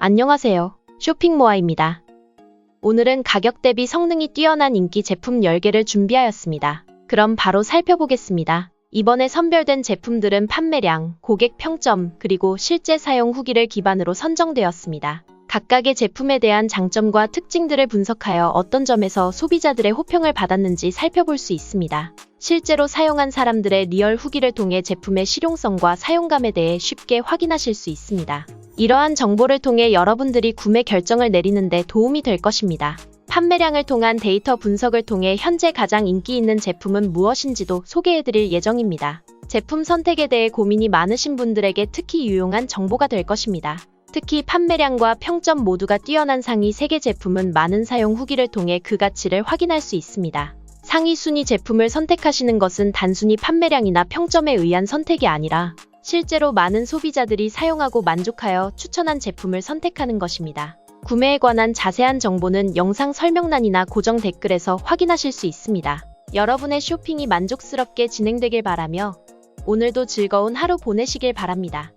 안녕하세요. 쇼핑모아입니다. 오늘은 가격 대비 성능이 뛰어난 인기 제품 10개를 준비하였습니다. 그럼 바로 살펴보겠습니다. 이번에 선별된 제품들은 판매량, 고객 평점, 그리고 실제 사용 후기를 기반으로 선정되었습니다. 각각의 제품에 대한 장점과 특징들을 분석하여 어떤 점에서 소비자들의 호평을 받았는지 살펴볼 수 있습니다. 실제로 사용한 사람들의 리얼 후기를 통해 제품의 실용성과 사용감에 대해 쉽게 확인하실 수 있습니다. 이러한 정보를 통해 여러분들이 구매 결정을 내리는 데 도움이 될 것입니다. 판매량을 통한 데이터 분석을 통해 현재 가장 인기 있는 제품은 무엇인지도 소개해드릴 예정입니다. 제품 선택에 대해 고민이 많으신 분들에게 특히 유용한 정보가 될 것입니다. 특히 판매량과 평점 모두가 뛰어난 상위 3개 제품은 많은 사용 후기를 통해 그 가치를 확인할 수 있습니다. 상위 순위 제품을 선택하시는 것은 단순히 판매량이나 평점에 의한 선택이 아니라 실제로 많은 소비자들이 사용하고 만족하여 추천한 제품을 선택하는 것입니다. 구매에 관한 자세한 정보는 영상 설명란이나 고정 댓글에서 확인하실 수 있습니다. 여러분의 쇼핑이 만족스럽게 진행되길 바라며 오늘도 즐거운 하루 보내시길 바랍니다.